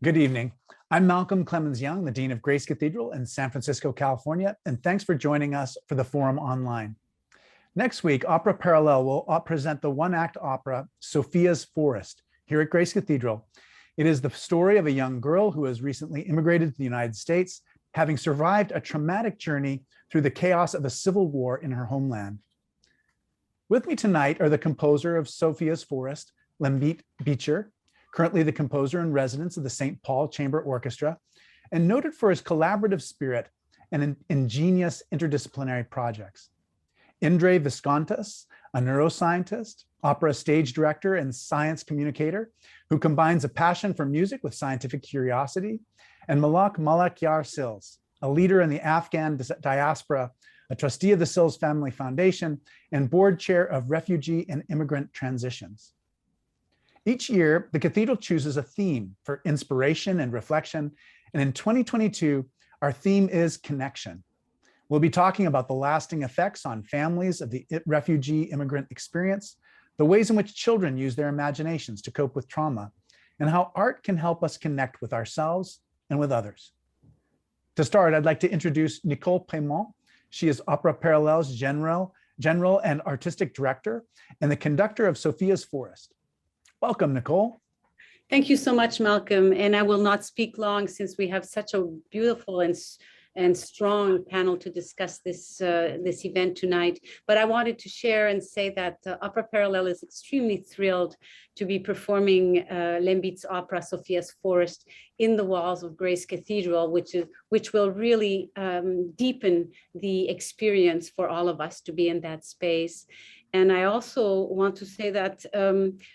Good evening. I'm Malcolm Clemens Young, the Dean of Grace Cathedral in San Francisco, California, and thanks for joining us for the Forum Online. Next week, Opera Parallel will present the one-act opera, Sophia's Forest, here at Grace Cathedral. It is the story of a young girl who has recently immigrated to the United States, having survived a traumatic journey through the chaos of a civil war in her homeland. With me tonight are the composer of Sophia's Forest, Lembit Beecher, currently the composer in residence of the St. Paul Chamber Orchestra, and noted for his collaborative spirit and ingenious interdisciplinary projects. Indre Viskontas, a neuroscientist, opera stage director, and science communicator who combines a passion for music with scientific curiosity, and Malaak Malikyar Sills, a leader in the Afghan diaspora, a trustee of the Sills Family Foundation, and board chair of refugee and immigrant transitions. Each year, the Cathedral chooses a theme for inspiration and reflection, and in 2022, our theme is connection. We'll be talking about the lasting effects on families of the refugee immigrant experience, the ways in which children use their imaginations to cope with trauma, and how art can help us connect with ourselves and with others. To start, I'd like to introduce Nicole Premont. She is Opera Parallel's general and artistic director and the conductor of Sophia's Forest. Welcome, Nicole. Thank you so much, Malcolm. And I will not speak long since we have such a beautiful and strong panel to discuss this event tonight. But I wanted to share and say that Opera Parallel is extremely thrilled to be performing Lembit's opera Sophia's Forest in the walls of Grace Cathedral, which will really deepen the experience for all of us to be in that space. And I also want to say that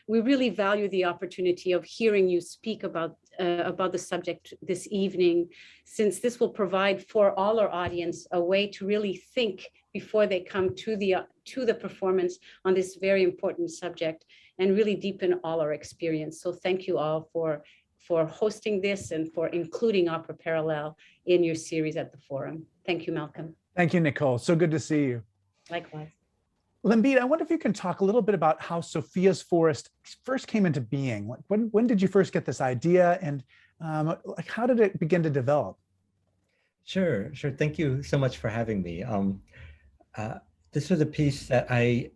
we really value the opportunity of hearing you speak about the subject this evening, since this will provide for all our audience a way to really think before they come to the performance on this very important subject and really deepen all our experience. So thank you all for hosting this and for including Opera Parallel in your series at the Forum. Thank you, Malcolm. Thank you, Nicole. So good to see you. Likewise. Lembit, I wonder if you can talk a little bit about how Sophia's Forest first came into being. Like when did you first get this idea, and how did it begin to develop? Sure. Thank you so much for having me. This was a piece that I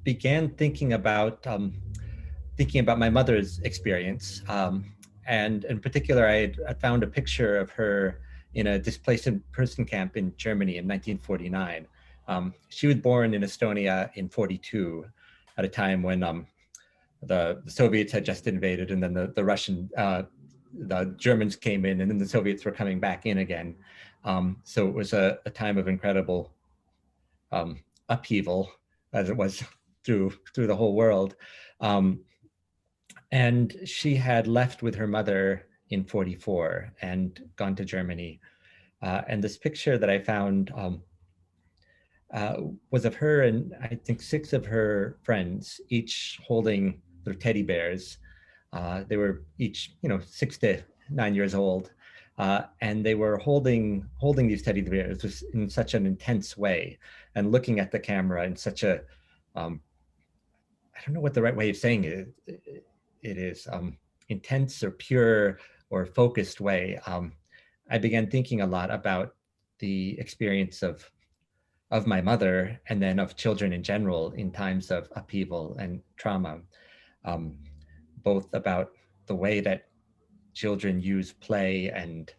began thinking about my mother's experience, and in particular, I found a picture of her in a displaced person camp in Germany in 1949. She was born in Estonia in 1942, at a time when the Soviets had just invaded, and then the Germans came in, and then the Soviets were coming back in again. So it was a time of incredible upheaval, as it was through the whole world. And she had left with her mother in 1944 and gone to Germany. And this picture that I found was of her and I think 6 of her friends, each holding their teddy bears. They were each, 6 to 9 years old, and they were holding these teddy bears in such an intense way, and looking at the camera in such a, I don't know what the right way of saying it is, intense or pure or focused way. I began thinking a lot about the experience of my mother, and then of children in general in times of upheaval and trauma, both about the way that children use play and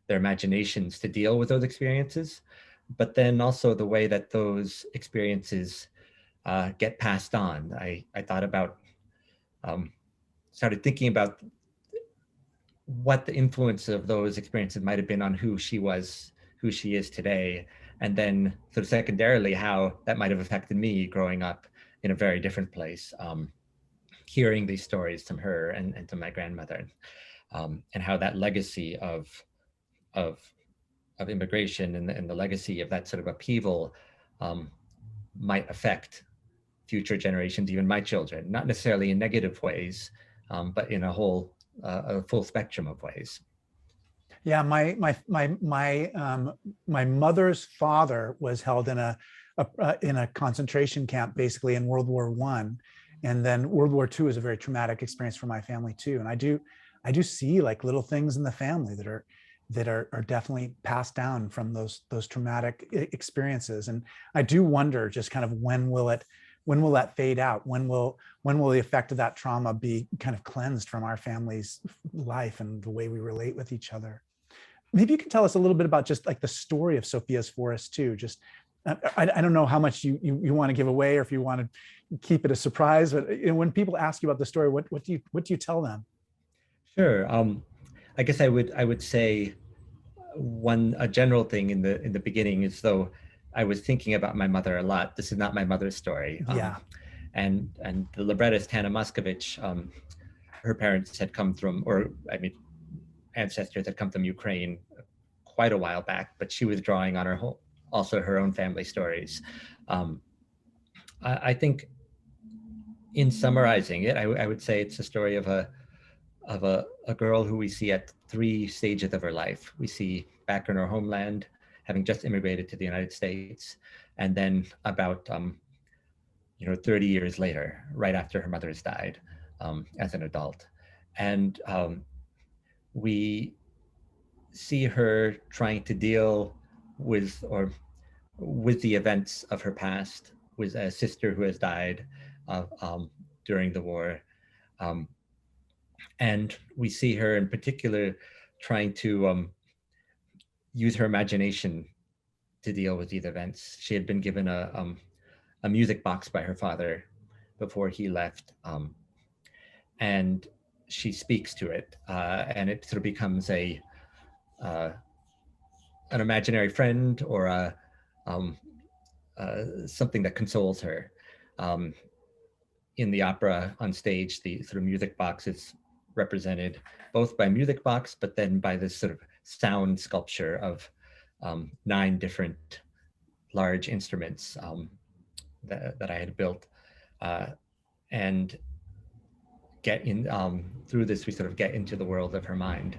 their imaginations to deal with those experiences, but then also the way that those experiences get passed on. I thought about, started thinking about what the influence of those experiences might have been on who she is today, and then sort of secondarily how that might have affected me growing up in a very different place, hearing these stories from her and to my grandmother, and how that legacy of immigration and the legacy of that sort of upheaval might affect future generations, even my children, not necessarily in negative ways, but in a full spectrum of ways. Yeah, my mother's father was held in a concentration camp, basically in World War I, And then World War II is a very traumatic experience for my family too. And I do see like little things in the family that are definitely passed down from those traumatic experiences. And I do wonder just kind of when will that fade out? When will the effect of that trauma be kind of cleansed from our family's life and the way we relate with each other? Maybe you can tell us a little bit about just like the story of Sophia's Forest too. Just, I don't know how much you want to give away or if you want to keep it a surprise, but when people ask you about the story, what do you tell them? Sure. I guess I would say a general thing in the beginning is, though I was thinking about my mother a lot. This is not my mother's story. Yeah. And the librettist Hannah Moscovich, her parents had come from, ancestors had come from Ukraine quite a while back, but she was drawing on also her own family stories. I think, in summarizing it, I would say it's a story of a girl who we see at 3 stages of her life. We see back in her homeland, having just immigrated to the United States, and then about 30 years later, right after her mother's died, as an adult. And we see her trying to deal with the events of her past, with a sister who has died during the war. And we see her in particular trying to use her imagination to deal with these events. She had been given a music box by her father before he left, and she speaks to it, and it sort of becomes an imaginary friend or something that consoles her. In the opera on stage, the sort of music box is represented both by music box, but then by this sort of sound sculpture of 9 different large instruments that I had built, and get in through this, we sort of get into the world of her mind.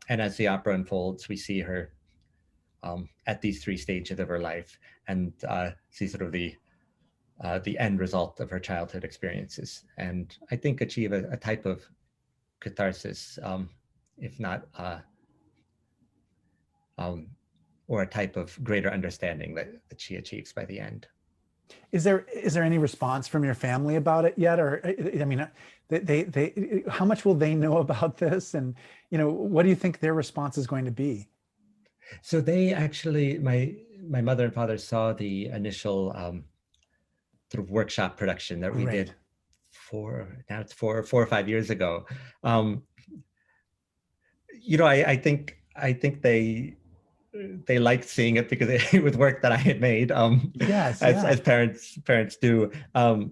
And as the opera unfolds, we see her at these 3 stages of her life, and see sort of the end result of her childhood experiences, and I think achieve a type of catharsis, if not, or a type of greater understanding that she achieves by the end. Is there any response from your family about it yet? Or, I mean, they how much will they know about this? And, what do you think their response is going to be? So they actually, my mother and father saw the initial sort of workshop production that we did now it's 4 or 5 years ago. I think they liked seeing it because it was work that I had made, Yes, as parents do. I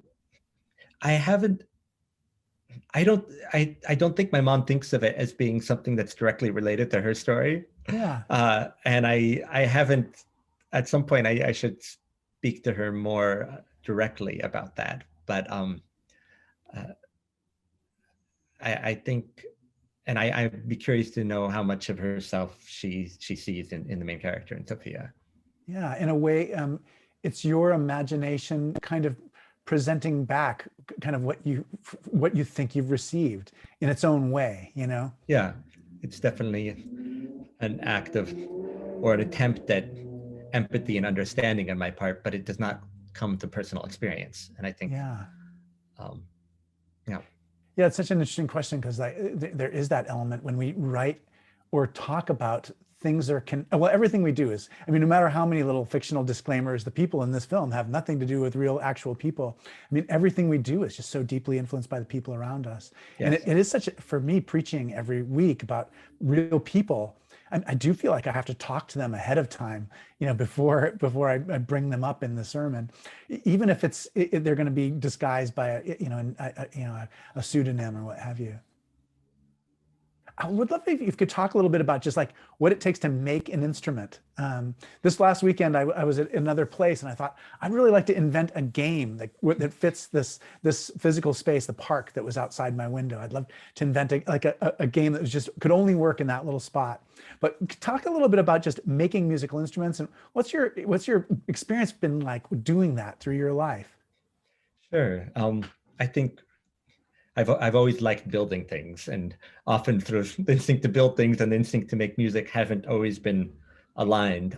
don't think my mom thinks of it as being something that's directly related to her story. Yeah. And I haven't, at some point I should speak to her more directly about that. But I think, and I'd be curious to know how much of herself she sees in the main character, in Sophia. Yeah, in a way, it's your imagination kind of presenting back kind of what you think you've received in its own way, Yeah, it's definitely an act of, or an attempt at empathy and understanding on my part, but it does not come to personal experience. And I think, yeah, it's such an interesting question, because there is that element when we write or talk about things everything we do is, no matter how many little fictional disclaimers, the people in this film have nothing to do with real actual people. Everything we do is just so deeply influenced by the people around us. Yes. And it is for me, preaching every week about real people, I do feel like I have to talk to them ahead of time, before I bring them up in the sermon, even if they're going to be disguised by a pseudonym or what have you. I would love if you could talk a little bit about just like what it takes to make an instrument. This last weekend, I was at another place, and I thought I'd really like to invent a game that fits this physical space, the park that was outside my window. I'd love to invent a game that could only work in that little spot. But talk a little bit about just making musical instruments, and what's your experience been like doing that through your life? Sure. I think I've always liked building things, and often sort of the instinct to build things and the instinct to make music haven't always been aligned.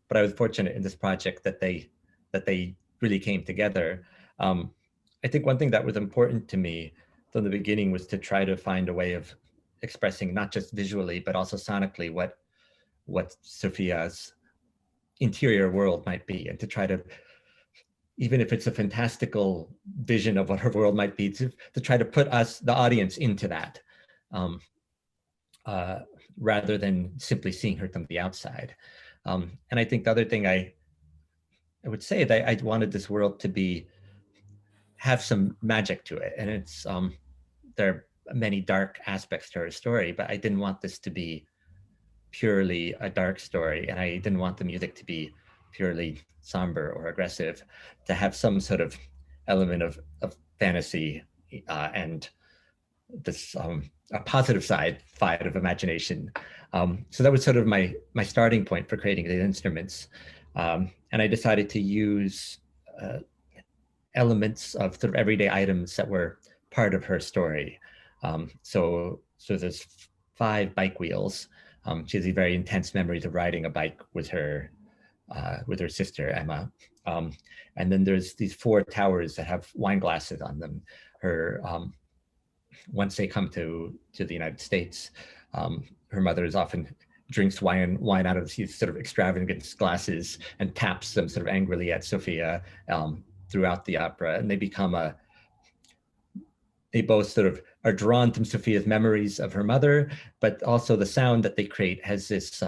But I was fortunate in this project that they really came together. I think one thing that was important to me from the beginning was to try to find a way of expressing not just visually but also sonically what Sophia's interior world might be, and to try to, even if it's a fantastical vision of what her world might be, to try to put us, the audience, into that, rather than simply seeing her from the outside. And I think the other thing I would say that I wanted this world to have some magic to it. And it's, there are many dark aspects to her story, but I didn't want this to be purely a dark story. And I didn't want the music to be purely somber or aggressive, to have some sort of element of fantasy and this a positive side of imagination. So that was sort of my starting point for creating the instruments. And I decided to use elements of sort of everyday items that were part of her story. So there's 5 bike wheels. She has these very intense memories of riding a bike with her sister, Emma. And then there's these 4 towers that have wine glasses on them. Her, once they come to the United States, her mother is often drinks wine out of these sort of extravagant glasses and taps them sort of angrily at Sophia throughout the opera. And they both sort of are drawn to Sophia's memories of her mother, but also the sound that they create has this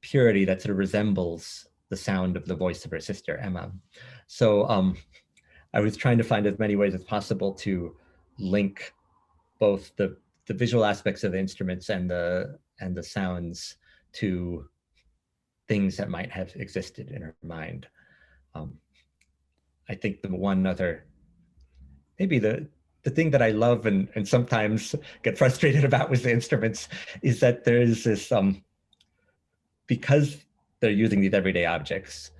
purity that sort of resembles the sound of the voice of her sister, Emma. So I was trying to find as many ways as possible to link both the visual aspects of the instruments and the sounds to things that might have existed in her mind. I think the one other, maybe the thing that I love and sometimes get frustrated about with the instruments is that there's this, because they're using these everyday objects,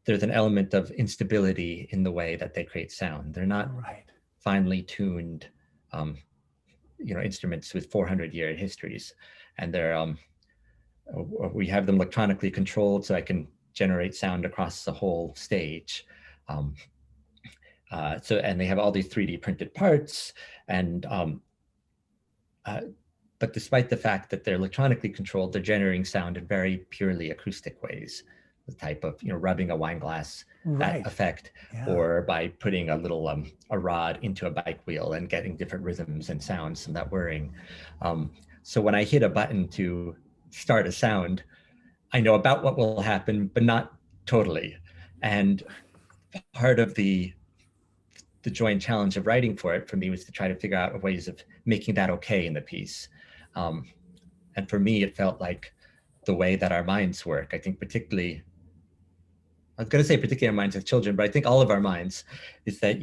there's an element of instability in the way that they create sound. They're not finely tuned, instruments with 400-year histories, and we have them electronically controlled, so I can generate sound across the whole stage. And they have all these 3D printed parts, and but despite the fact that they're electronically controlled, they're generating sound in very purely acoustic ways, the type of rubbing a wine glass, that effect, or by putting a little a rod into a bike wheel and getting different rhythms and sounds from that whirring. So when I hit a button to start a sound, I know about what will happen, but not totally. And part of the joy and challenge of writing for it for me was to try to figure out ways of making that okay in the piece. And for me, it felt like the way that our minds work. I think particularly our minds as children, but I think all of our minds is that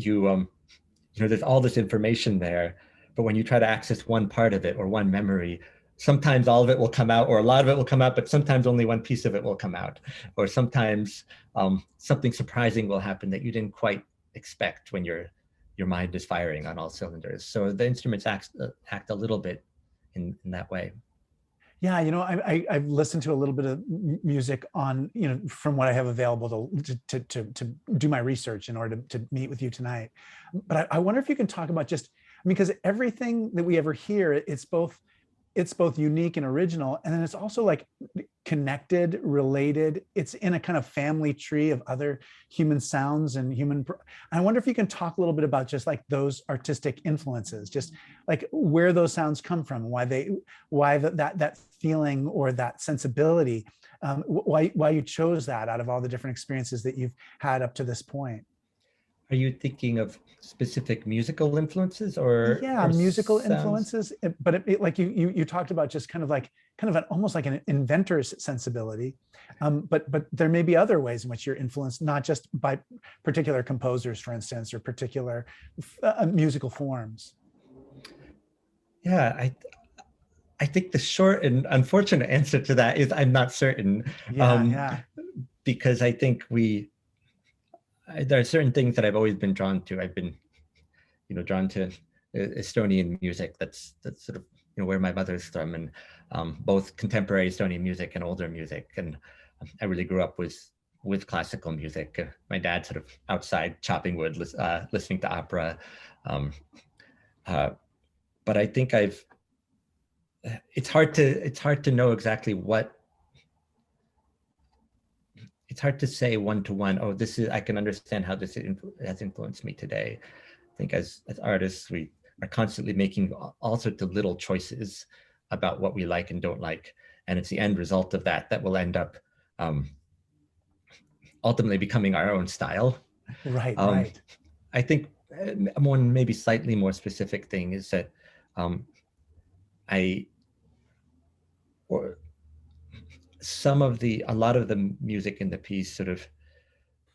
there's all this information there, but when you try to access one part of it or one memory, sometimes all of it will come out, or a lot of it will come out, but sometimes only one piece of it will come out. Or sometimes something surprising will happen that you didn't quite expect when your mind is firing on all cylinders. So the instruments act a little bit in that way. Yeah, I've listened to a little bit of music on, from what I have available to do my research in order to meet with you tonight. But I wonder if you can talk about just, because everything that we ever hear, it's both unique and original, and then it's also like connected, related. It's in a kind of family tree of other human sounds and I wonder if you can talk a little bit about just like those artistic influences, just like where those sounds come from, why that feeling or that sensibility, why you chose that out of all the different experiences that you've had up to this point. Are you thinking of specific musical influences or musical sounds? Influences? But like you talked about just kind of almost like an inventor's sensibility, but there may be other ways in which you're influenced, not just by particular composers, for instance, or particular musical forms. Yeah, I think the short and unfortunate answer to that is I'm not certain. Because I think there are certain things that I've always been drawn to. I've been, drawn to Estonian music. That's sort of, where my mother's from, and both contemporary Estonian music and older music. And I really grew up with classical music. My dad sort of outside chopping wood, listening to opera. But I think it's hard to know exactly what. It's hard to say one-to-one, oh, I can understand how this has influenced me today. I think as artists, we are constantly making all sorts of little choices about what we like and don't like. And it's the end result of that will end up ultimately becoming our own style. Right, right. I think one maybe slightly more specific thing is that a lot of the music in the piece sort of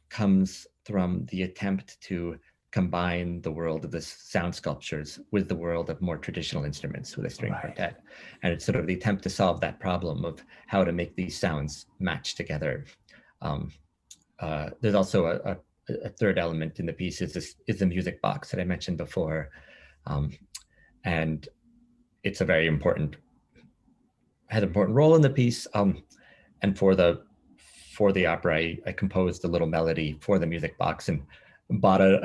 comes from the attempt to combine the world of the sound sculptures with the world of more traditional instruments with a string quartet. And it's sort of the attempt to solve that problem of how to make these sounds match together. There's also a third element in the piece is the music box that I mentioned before. And it's a very important role in the piece. And for the opera, I composed a little melody for the music box and bought a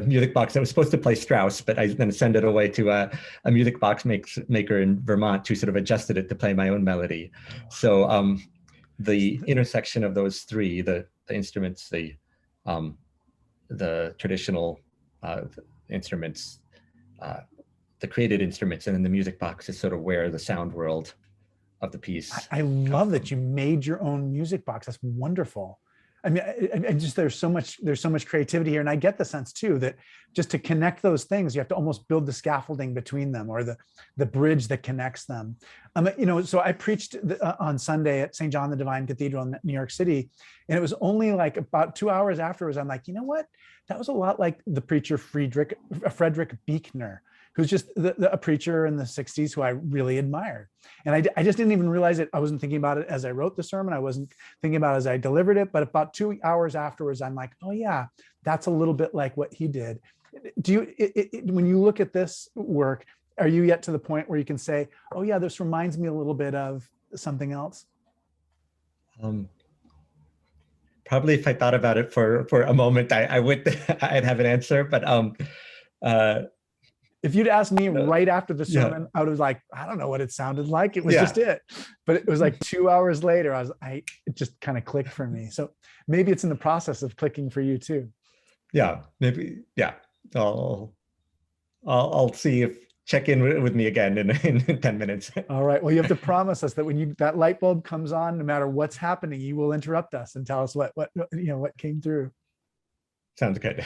music box that was supposed to play Strauss, but I then sent it away to a music box maker in Vermont who sort of adjusted it to play my own melody. So the intersection of those three, the instruments, the traditional instruments, the created instruments, and then the music box is sort of where the sound world of the piece. I love that you made your own music box. That's wonderful. I mean, I just there's so much creativity here, and I get the sense too that just to connect those things, you have to almost build the scaffolding between them, or the bridge that connects them. So I preached on Sunday at St. John the Divine Cathedral in New York City, and it was only like about 2 hours afterwards, I'm like, you know what? That was a lot like the preacher Friedrich Buechner, who's just a preacher in the 60s who I really admired. And I just didn't even realize it. I wasn't thinking about it as I wrote the sermon. I wasn't thinking about it as I delivered it. But about 2 hours afterwards, I'm like, oh yeah, that's a little bit like what he did. When you look at this work, are you yet to the point where you can say, oh yeah, this reminds me a little bit of something else? Probably if I thought about it for a moment, I'd have an answer, but if you'd asked me right after the sermon, I was like, I don't know what it sounded like. It was just it. But it was like 2 hours later, it just kind of clicked for me. So maybe it's in the process of clicking for you too. Yeah, maybe. Yeah, I'll check in with me again in 10 minutes. All right. Well, you have to promise us that when that light bulb comes on, no matter what's happening, you will interrupt us and tell us what came through. Sounds good.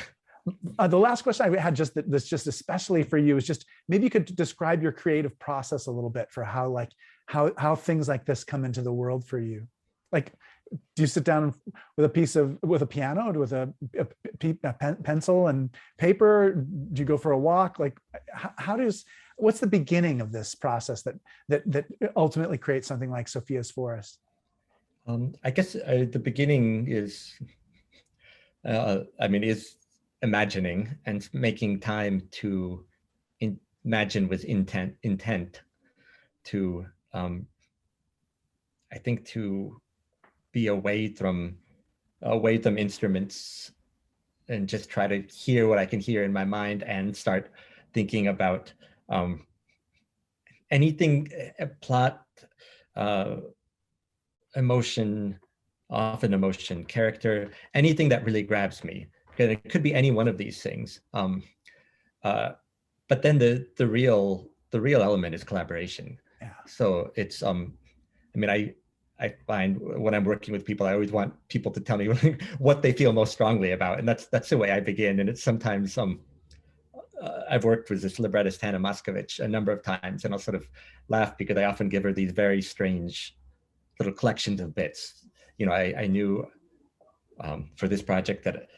The last question I had, just especially for you, is just maybe you could describe your creative process a little bit for how things like this come into the world for you. Like, do you sit down with a piano, with a pencil and paper? Do you go for a walk? Like, what's the beginning of this process that ultimately creates something like Sophia's Forest? I guess the beginning is imagining and making time to imagine with intent to I think to be away from instruments and just try to hear what I can hear in my mind and start thinking about anything, plot, emotion, character, anything that really grabs me. It could be any one of these things. But then the real element is collaboration. Yeah. So it's I find when I'm working with people, I always want people to tell me what they feel most strongly about, and that's the way I begin. And it's sometimes I've worked with this librettist Hannah Moscovich a number of times, and I'll sort of laugh because I often give her these very strange little collections of bits. I knew for this project that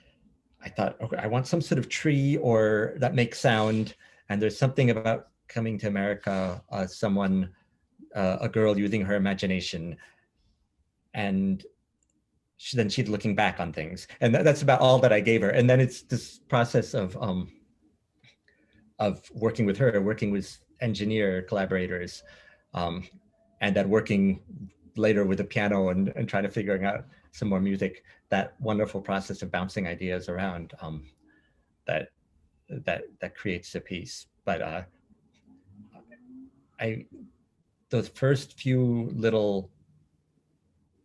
I thought, okay, I want some sort of tree or that makes sound. And there's something about coming to America, a girl using her imagination. And she'd looking back on things, and that's about all that I gave her. And then it's this process of working with her, working with engineer collaborators, and then working later with the piano and trying to figuring out some more music. That wonderful process of bouncing ideas around that creates a piece. But those first few little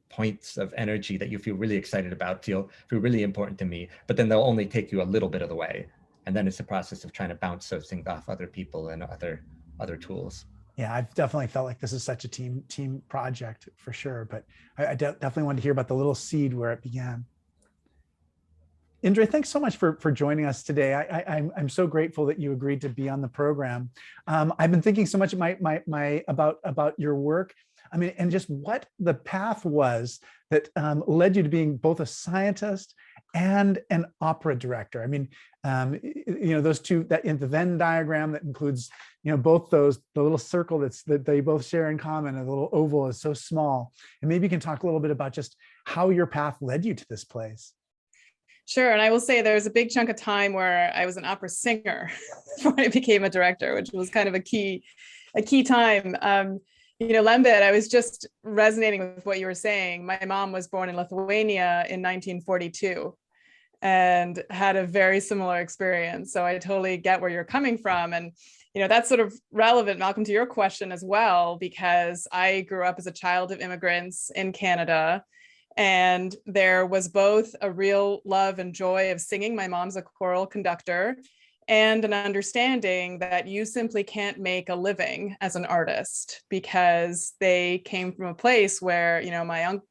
points of energy that you feel really excited about feel really important to me, but then they'll only take you a little bit of the way. And then it's a process of trying to bounce those things off other people and other tools. Yeah, I've definitely felt like this is such a team project for sure, but I definitely wanted to hear about the little seed where it began. Indre, thanks so much for joining us today. I'm so grateful that you agreed to be on the program. I've been thinking so much about your work. I mean, and just what the path was that led you to being both a scientist and an opera director. I mean, those two, that in the Venn diagram that includes, both those, the little circle that they both share in common, and the little oval is so small. And maybe you can talk a little bit about just how your path led you to this place. Sure. And I will say there's a big chunk of time where I was an opera singer before I became a director, which was kind of a key time. Lembit, I was just resonating with what you were saying. My mom was born in Lithuania in 1942 and had a very similar experience. So I totally get where you're coming from. And, that's sort of relevant, Malcolm, to your question as well, because I grew up as a child of immigrants in Canada. And there was both a real love and joy of singing. My mom's a choral conductor, and an understanding that you simply can't make a living as an artist, because they came from a place where,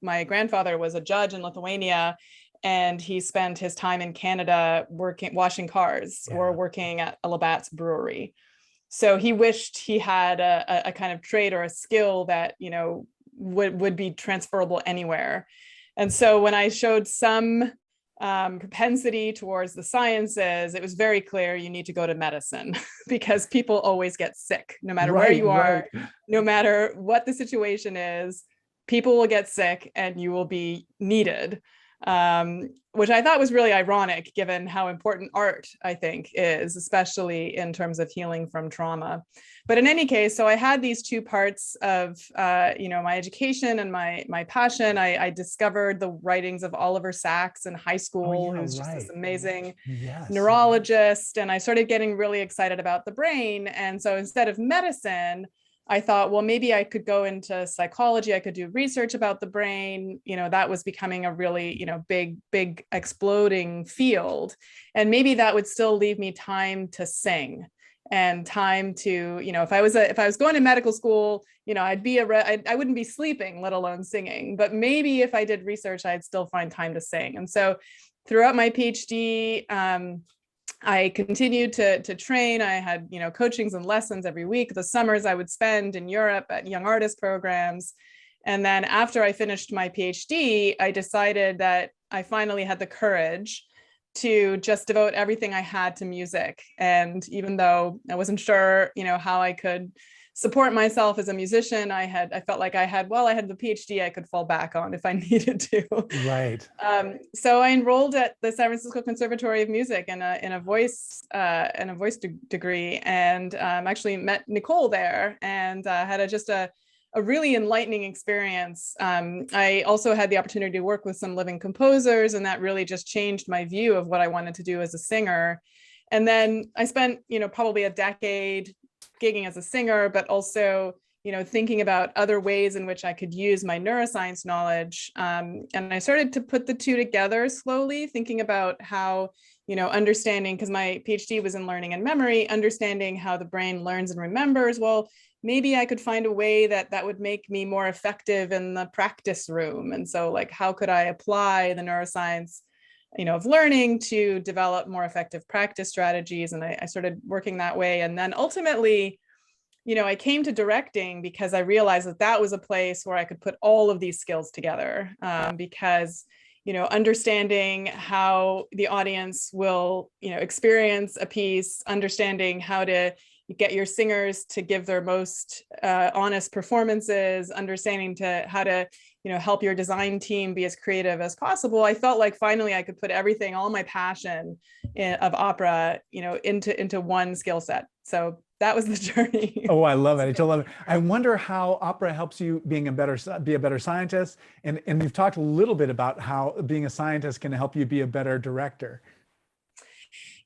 my grandfather was a judge in Lithuania, and he spent his time in Canada washing cars or working at a Labatt's brewery. So he wished he had a kind of trade or a skill that, would be transferable anywhere. And so when I showed some propensity towards the sciences, it was very clear you need to go to medicine because people always get sick, no matter where you are, no matter what the situation is, people will get sick and you will be needed, which I thought was really ironic given how important art, I think, is, especially in terms of healing from trauma. But in any case, so I had these two parts of, my education and my passion. I discovered the writings of Oliver Sacks in high school, who's just this amazing neurologist. And I started getting really excited about the brain. And so instead of medicine, I thought, well, maybe I could go into psychology. I could do research about the brain. That was becoming a really, big exploding field. And maybe that would still leave me time to sing and time to, if I was going to medical school, I wouldn't be sleeping, let alone singing. But maybe if I did research, I'd still find time to sing. And so throughout my PhD, I continued to train. I had, coachings and lessons every week. The summers I would spend in Europe at young artist programs. And then after I finished my PhD, I decided that I finally had the courage to just devote everything I had to music. And even though I wasn't sure, how I could support myself as a musician, I felt like I had the PhD I could fall back on if I needed to. Right. So I enrolled at the San Francisco Conservatory of Music in a voice degree, and actually met Nicole there, and had just a really enlightening experience. I also had the opportunity to work with some living composers, and that really just changed my view of what I wanted to do as a singer. And then I spent, probably a decade gigging as a singer, but also, thinking about other ways in which I could use my neuroscience knowledge. And I started to put the two together slowly, thinking about how, understanding, because my PhD was in learning and memory, understanding how the brain learns and remembers. Well, maybe I could find a way that would make me more effective in the practice room. And so, how could I apply the neuroscience of learning to develop more effective practice strategies? And I started working that way. And then ultimately, I came to directing because I realized that was a place where I could put all of these skills together, because, understanding how the audience will, experience a piece, understanding how to, you get your singers to give their most honest performances, understanding how to help your design team be as creative as possible. I felt like finally I could put everything, all my passion of opera, into one skill set. So that was the journey. Oh, I love it. I love it. I wonder how opera helps you be a better scientist. And you've talked a little bit about how being a scientist can help you be a better director.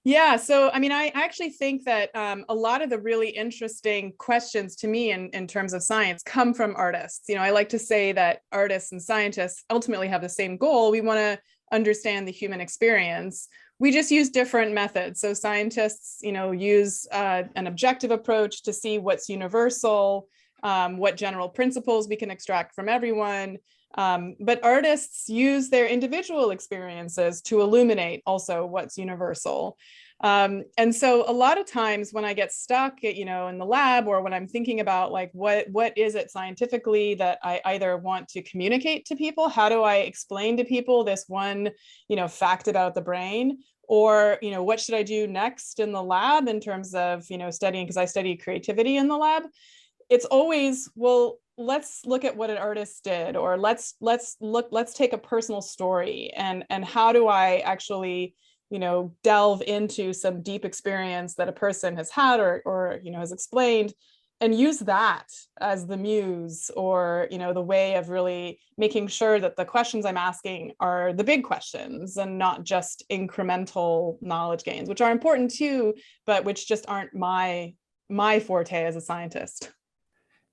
Yeah, so I mean, I actually think that a lot of the really interesting questions to me in terms of science come from artists. I like to say that artists and scientists ultimately have the same goal. We want to understand the human experience. We just use different methods. So scientists, use an objective approach to see what's universal, what general principles we can extract from everyone. But artists use their individual experiences to illuminate also what's universal. And so a lot of times when I get stuck, in the lab, or when I'm thinking about like, what is it scientifically that I either want to communicate to people? How do I explain to people this one, fact about the brain? Or, what should I do next in the lab in terms of, studying, because I study creativity in the lab. It's always, well, let's look at what an artist did, or let's take a personal story, and how do I actually, delve into some deep experience that a person has had or has explained, and use that as the muse, or the way of really making sure that the questions I'm asking are the big questions and not just incremental knowledge gains, which are important too, but which just aren't my forte as a scientist.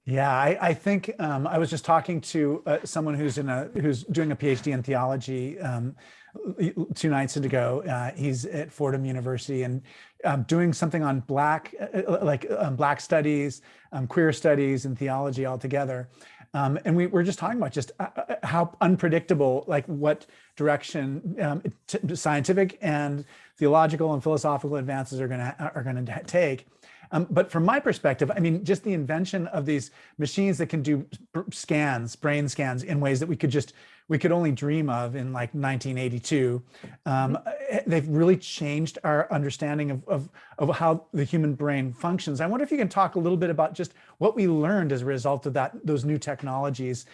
Yeah, I think I was just talking to someone who's doing a PhD in theology 2 nights ago. He's at Fordham University and doing something on Black studies, queer studies, and theology altogether. And we were just talking about just how unpredictable, like what direction scientific and theological and philosophical advances are going to take. But from my perspective, I mean, just the invention of these machines that can do brain scans in ways that we could only dream of in like 1982. They've really changed our understanding of how the human brain functions. I wonder if you can talk a little bit about just what we learned as a result of those new technologies,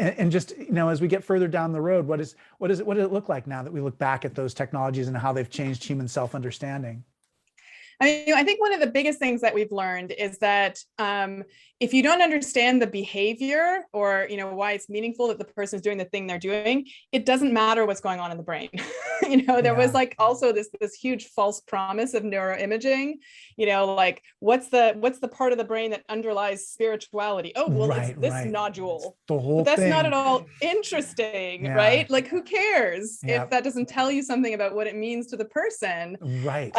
and just, as we get further down the road, what does it look like now that we look back at those technologies and how they've changed human self-understanding? I think one of the biggest things that we've learned is that if you don't understand the behavior, or why it's meaningful that the person is doing the thing they're doing, it doesn't matter what's going on in the brain. There was like also this huge false promise of neuroimaging. Like what's the part of the brain that underlies spirituality? Oh, well, it's this nodule. The whole but that's thing. Not at all interesting, right? Like, who cares if that doesn't tell you something about what it means to the person? Right.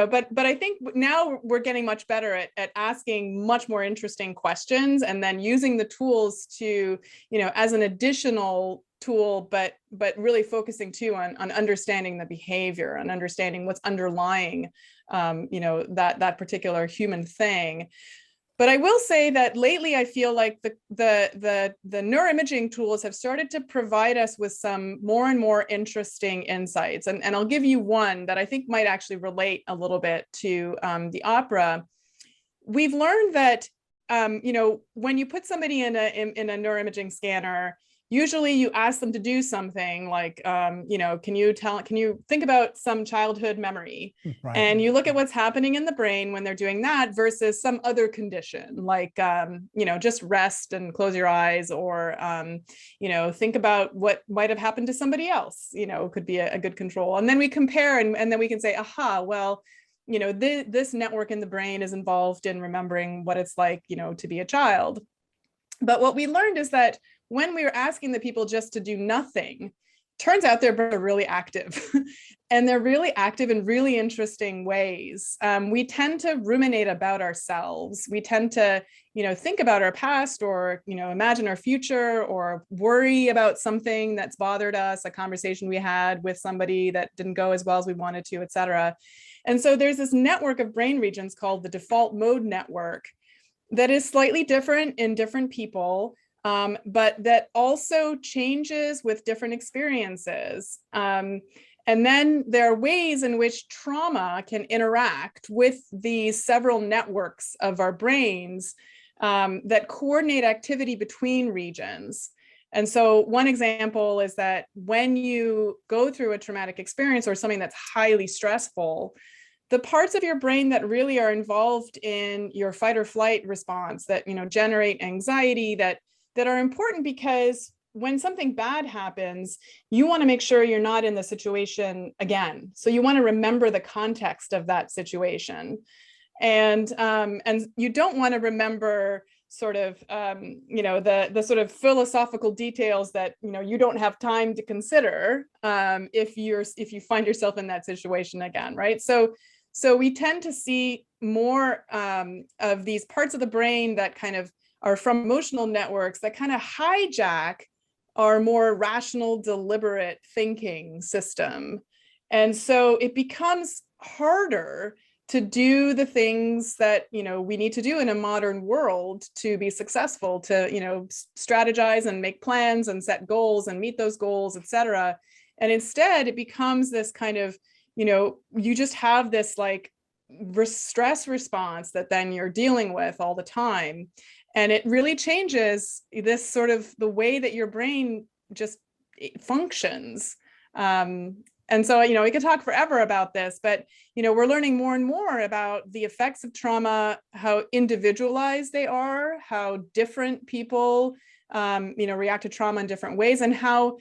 But I think now we're getting much better at asking much more interesting questions, and then using the tools to, as an additional tool, but really focusing too on understanding the behavior and understanding what's underlying, that particular human thing. But I will say that lately, I feel like the neuroimaging tools have started to provide us with some more and more interesting insights. And I'll give you one that I think might actually relate a little bit to the opera. We've learned that, when you put somebody in a neuroimaging scanner, usually you ask them to do something like, can you think about some childhood memory? Right. And you look at what's happening in the brain when they're doing that versus some other condition, like, just rest and close your eyes, or, think about what might have happened to somebody else, could be a good control. And then we compare, and then we can say, aha, well, this network in the brain is involved in remembering what it's like, to be a child. But what we learned is that when we were asking the people just to do nothing, turns out they're really active and they're really active in really interesting ways. We tend to ruminate about ourselves. We tend to, think about our past, or, imagine our future, or worry about something that's bothered us, a conversation we had with somebody that didn't go as well as we wanted to, et cetera. And so there's this network of brain regions called the default mode network that is slightly different in different people, but that also changes with different experiences. And And then there are ways in which trauma can interact with these several networks of our brains that coordinate activity between regions. And so one example is that when you go through a traumatic experience or something that's highly stressful, the parts of your brain that really are involved in your fight or flight response that, generate anxiety, that are important, because when something bad happens, you want to make sure you're not in the situation again. So you want to remember the context of that situation. And you don't want to remember sort of, the sort of philosophical details that, you don't have time to consider if you find yourself in that situation again, right? So we tend to see more of these parts of the brain that kind of are from emotional networks that kind of hijack our more rational, deliberate thinking system. And so it becomes harder to do the things that, we need to do in a modern world to be successful, to, strategize and make plans and set goals and meet those goals, et cetera. And instead it becomes this kind of, you just have this like stress response that then you're dealing with all the time. And it really changes this sort of the way that your brain just functions. And so, we could talk forever about this, but, we're learning more and more about the effects of trauma, how individualized they are, how different people, react to trauma in different ways, and how,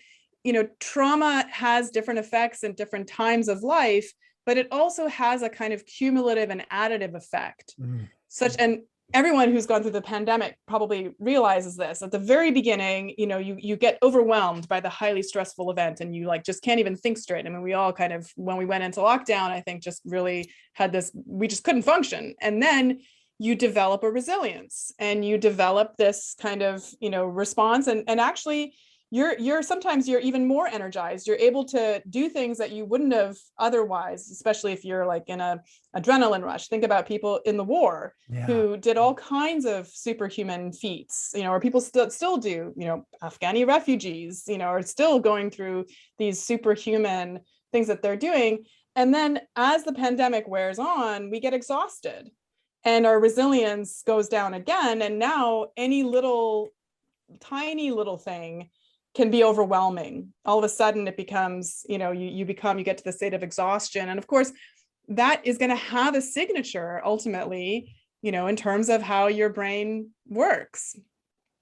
trauma has different effects in different times of life, but it also has a kind of cumulative and additive effect. And everyone who's gone through the pandemic probably realizes this. At the very beginning, you get overwhelmed by the highly stressful event and you just can't even think straight. I mean, we all kind of, when we went into lockdown, I think just really had this, we just couldn't function. And then you develop a resilience and you develop this kind of, response. And actually, you're sometimes you're even more energized. You're able to do things that you wouldn't have otherwise, especially if you're like in a adrenaline rush. Think about people in the war who did all kinds of superhuman feats, or people still do, Afghani refugees, are still going through these superhuman things that they're doing. And then as the pandemic wears on, we get exhausted and our resilience goes down again. And now any tiny little thing can be overwhelming. All of a sudden it becomes, you get to the state of exhaustion. And of course, that is going to have a signature ultimately, in terms of how your brain works.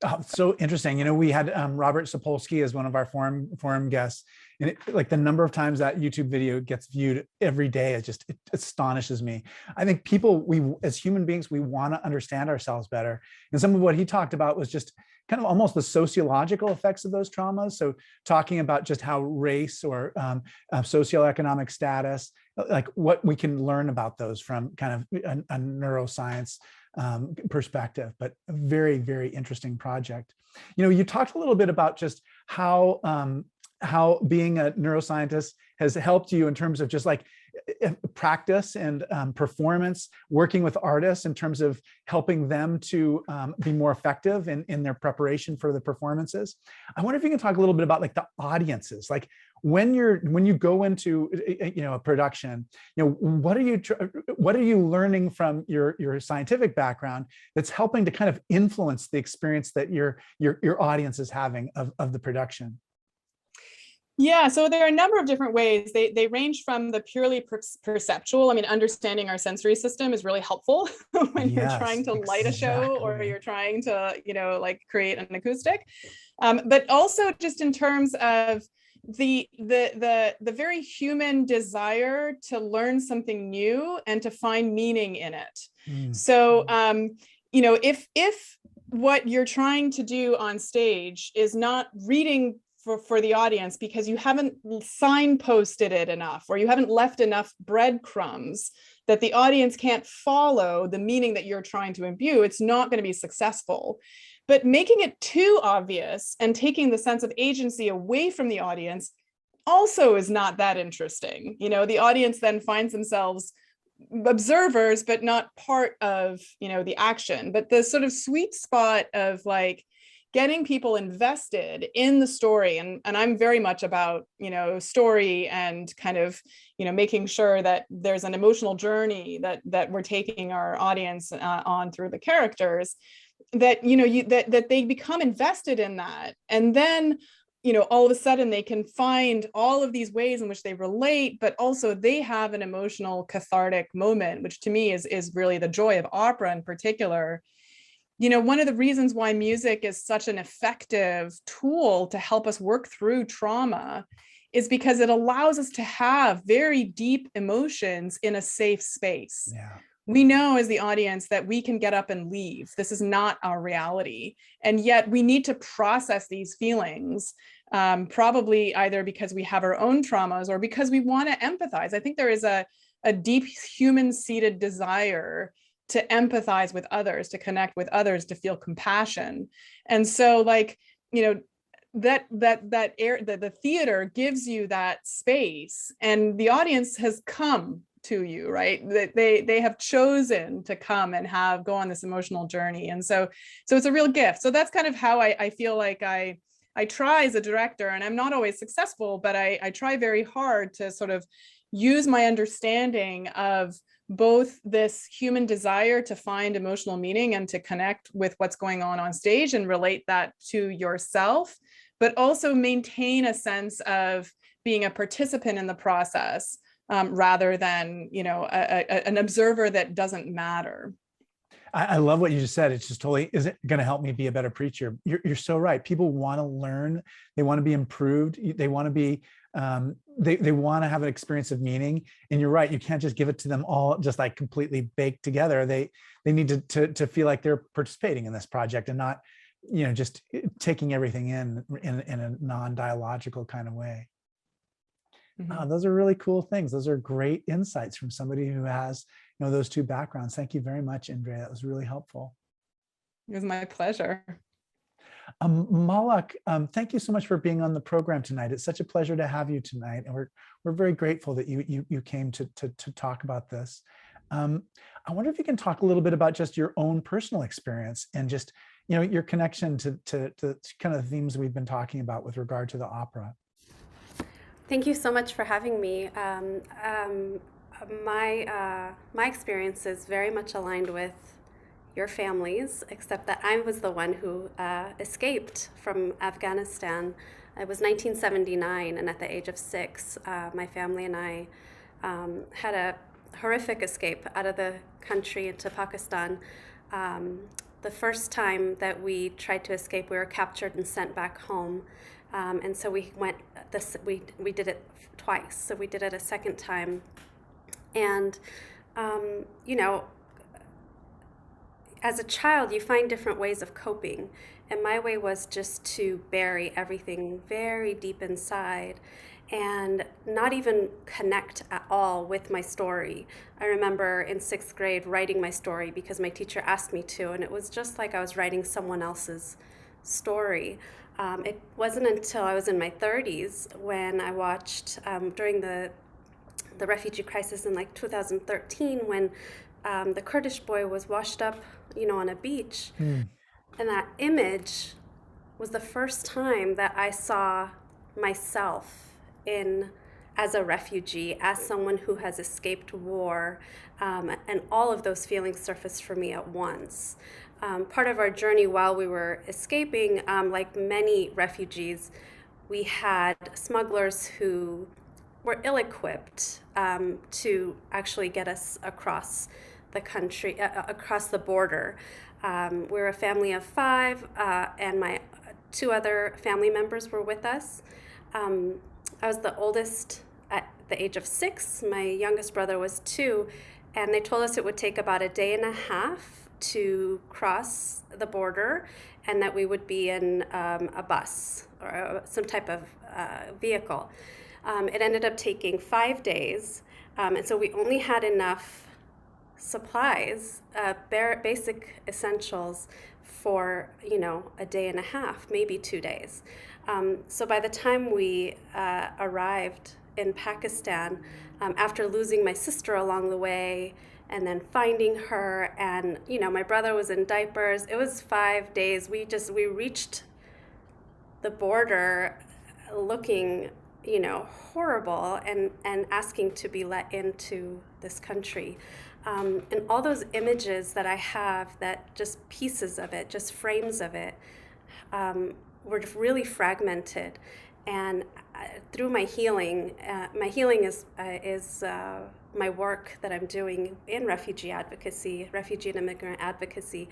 Oh, so interesting. We had Robert Sapolsky as one of our forum guests, and the number of times that YouTube video gets viewed every day, it astonishes me. I think we as human beings, we want to understand ourselves better. And some of what he talked about was just kind of almost the sociological effects of those traumas. So talking about just how race or socioeconomic status, like what we can learn about those from kind of a neuroscience perspective, but a very, very interesting project. You talked a little bit about just how being a neuroscientist has helped you in terms of just like practice and performance, working with artists in terms of helping them to be more effective in their preparation for the performances. I wonder if you can talk a little bit about like the audiences, like when you go into a production, what are you learning from your scientific background that's helping to kind of influence the experience that your audience is having of the production? Yeah, so there are a number of different ways. They range from the purely perceptual. I mean, understanding our sensory system is really helpful when you're trying to light a show or you're trying to, create an acoustic. But also just in terms of the very human desire to learn something new and to find meaning in it. So, if what you're trying to do on stage is not reading for the audience because you haven't signposted it enough, or you haven't left enough breadcrumbs that the audience can't follow the meaning that you're trying to imbue, it's not going to be successful. But making it too obvious and taking the sense of agency away from the audience also is not that interesting. The audience then finds themselves observers, but not part of, the action. But the sort of sweet spot of getting people invested in the story. And I'm very much about, story and kind of, making sure that there's an emotional journey that we're taking our audience on through the characters, that, that they become invested in that. And then, all of a sudden they can find all of these ways in which they relate, but also they have an emotional cathartic moment, which to me is really the joy of opera in particular. One of the reasons why music is such an effective tool to help us work through trauma is because it allows us to have very deep emotions in a safe space. Yeah. We know as the audience that we can get up and leave. This is not our reality. And yet we need to process these feelings, probably either because we have our own traumas or because we want to empathize. I think there is a deep human-seated desire to empathize with others, to connect with others, to feel compassion. And so the theater gives you that space, and the audience has come to you, right? They have chosen to come and go on this emotional journey. And so it's a real gift. So that's kind of how I feel like I try as a director, and I'm not always successful, but I try very hard to sort of use my understanding of both this human desire to find emotional meaning and to connect with what's going on stage and relate that to yourself, but also maintain a sense of being a participant in the process, rather than, an observer that doesn't matter. I love what you just said. It's just totally, is it going to help me be a better preacher? You're so right. People want to learn. They want to be improved. They want to be, they want to have an experience of meaning. And you're right. You can't just give it to them all just like completely baked together. They need to feel like they're participating in this project and not, just taking everything in a non-dialogical kind of way. Mm-hmm. Those are really cool things. Those are great insights from somebody who has, those two backgrounds. Thank you very much, Indre. That was really helpful. It was my pleasure. Malaak, thank you so much for being on the program tonight. It's such a pleasure to have you tonight, and we're very grateful that you came to talk about this. I wonder if you can talk a little bit about just your own personal experience and just your connection to kind of the themes we've been talking about with regard to the opera. Thank you so much for having me. My experience is very much aligned with your families, except that I was the one who escaped from Afghanistan. It was 1979, and at the age of 6, my family and I had a horrific escape out of the country into Pakistan. The first time that we tried to escape, we were captured and sent back home. And so we did it twice. So we did it a second time. And, as a child, you find different ways of coping. And my way was just to bury everything very deep inside and not even connect at all with my story. I remember in 6th grade writing my story because my teacher asked me to, and it was just like I was writing someone else's story. It wasn't until I was in my 30s when I watched during the refugee crisis in like 2013 when the Kurdish boy was washed up, on a beach. And that image was the first time that I saw myself as a refugee, as someone who has escaped war, and all of those feelings surfaced for me at once. Part of our journey while we were escaping, like many refugees, we had smugglers who were ill-equipped to actually get us across the country, across the border. We're a family of 5, and my 2 other family members were with us. I was the oldest at the age of 6. My youngest brother was 2, and they told us it would take about a day and a half to cross the border, and that we would be in a bus or some type of vehicle. It ended up taking 5 days, and so we only had enough supplies, basic essentials for a day and a half, maybe 2 days. So by the time we arrived in Pakistan, after losing my sister along the way and then finding her. And, you know, my brother was in diapers. It was 5 days. We reached the border looking, you know, horrible, and asking to be let into this country. And all those images that I have, that just pieces of it, just frames of it, were really fragmented. And through my healing is my work that I'm doing in refugee advocacy, refugee and immigrant advocacy,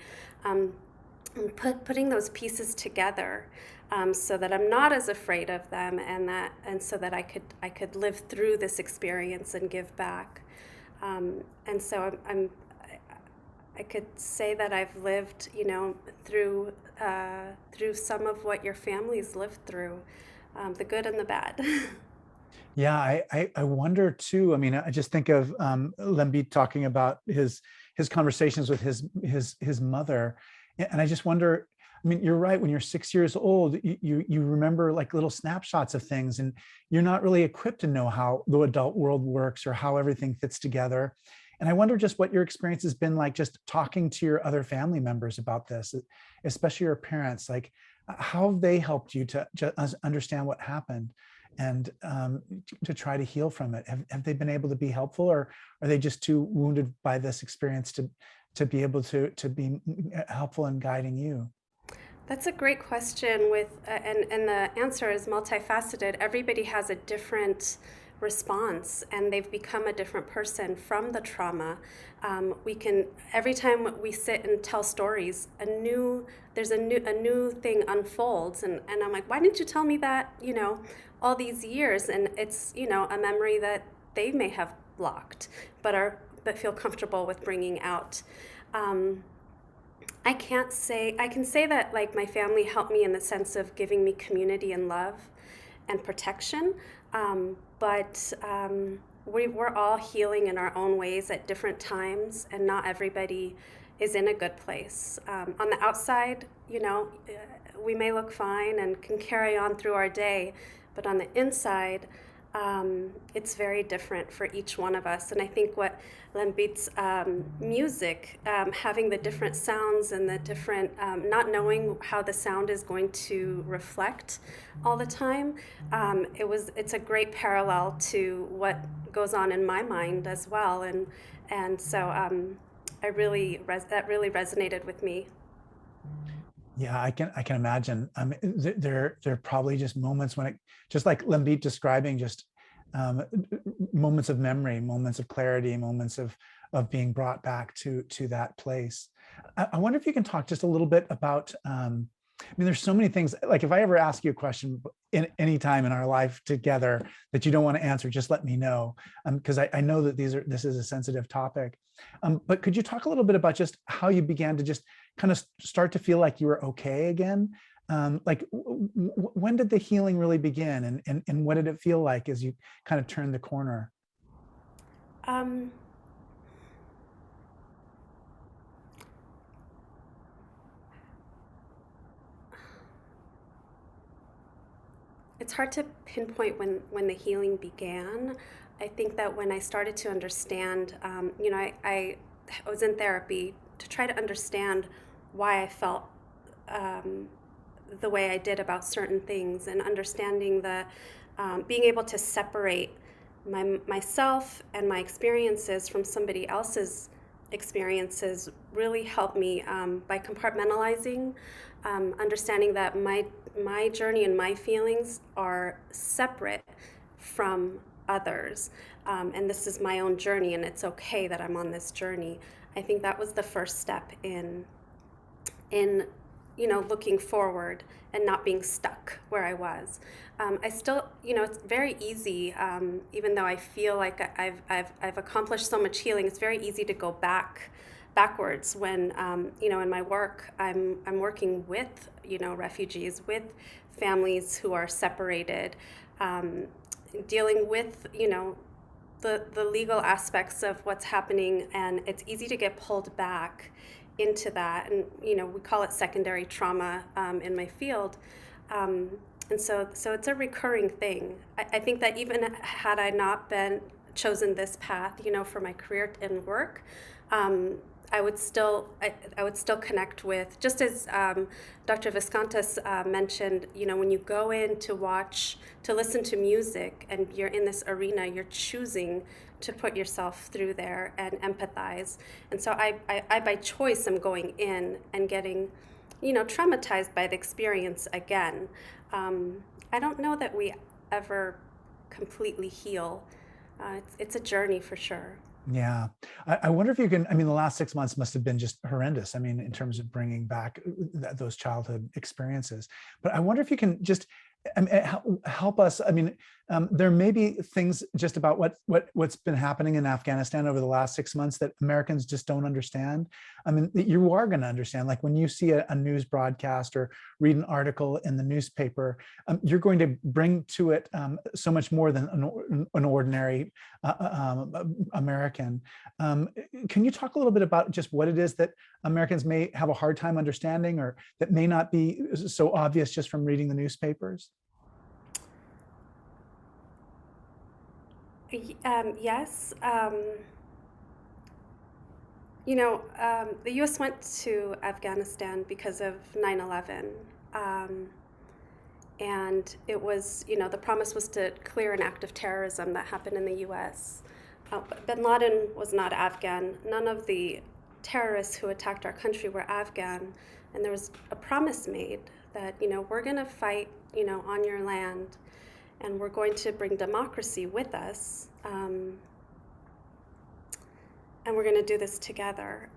putting those pieces together, so that I'm not as afraid of them, and so that I could live through this experience and give back. And so I could say that I've lived, you know, through some of what your families lived through, the good and the bad. Yeah, I wonder too. I mean, I just think of Lembit talking about his conversations with his mother, and I just wonder. I mean, you're right. When you're 6 years old, you remember like little snapshots of things, and you're not really equipped to know how the adult world works or how everything fits together. And I wonder just what your experience has been like, just talking to your other family members about this, especially your parents. Like, how have they helped you to understand what happened, and to try to heal from it? Have they been able to be helpful, or are they just too wounded by this experience to be able to be helpful in guiding you? That's a great question, and the answer is multifaceted. Everybody has a different response, and they've become a different person from the trauma. Every time we sit and tell stories, there's a new thing unfolds, and I'm like, why didn't you tell me that, you know, all these years? And it's, you know, a memory that they may have blocked, but feel comfortable with bringing out. I can say that, like, my family helped me in the sense of giving me community and love and protection, but we're all healing in our own ways at different times, and not everybody is in a good place. On the outside, you know, we may look fine and can carry on through our day, but on the inside, it's very different for each one of us. And I think what Lembit's music, having the different sounds and the different, not knowing how the sound is going to reflect all the time, it's a great parallel to what goes on in my mind as well. And so that really resonated with me. Yeah, I can imagine. There are probably just moments when just like Lembit describing, just moments of memory, moments of clarity, moments of being brought back to that place. I wonder if you can talk just a little bit about. I mean, there's so many things. Like, if I ever ask you a question in any time in our life together that you don't want to answer, just let me know, because I know that this is a sensitive topic. But could you talk a little bit about just how you began to just kind of start to feel like you were okay again? Like, when did the healing really begin, and what did it feel like as you kind of turned the corner? It's hard to pinpoint when the healing began. I think that when I started to understand, you know, I was in therapy to try to understand why I felt the way I did about certain things, and understanding being able to separate myself and my experiences from somebody else's experiences really helped me, by compartmentalizing, understanding that my journey and my feelings are separate from others, and this is my own journey, and it's okay that I'm on this journey. I think that was the first step in you know, looking forward and not being stuck where I was. I still, you know, it's very easy, even though I feel like I've accomplished so much healing, it's very easy to go backwards when, you know, in my work, I'm working with, you know, refugees, with families who are separated, dealing with, you know, the legal aspects of what's happening, and it's easy to get pulled back into that, and, you know, we call it secondary trauma in my field, and so it's a recurring thing. I think that even had I not been chosen this path, for my career and work, I would still connect with, just as Dr. Viskontas mentioned, when you go in to listen to music and you're in this arena, you're choosing to put yourself through there and empathize. And so I by choice am going in and getting, traumatized by the experience again. I don't know that we ever completely heal. It's a journey for sure. Yeah. I wonder if you can, the last 6 months must have been just horrendous. In terms of bringing back those childhood experiences, but I wonder if you can just help us. There may be things just about what's been happening in Afghanistan over the last 6 months that Americans just don't understand. You are going to understand, like when you see a news broadcast or read an article in the newspaper, you're going to bring to it so much more than an ordinary American. Can you talk a little bit about just what it is that Americans may have a hard time understanding, or that may not be so obvious just from reading the newspapers? Yes. The U.S. went to Afghanistan because of 9/11. And it was, the promise was to clear an act of terrorism that happened in the U.S. Bin Laden was not Afghan. None of the terrorists who attacked our country were Afghan. And there was a promise made that, we're going to fight, on your land, and we're going to bring democracy with us. And we're going to do this together.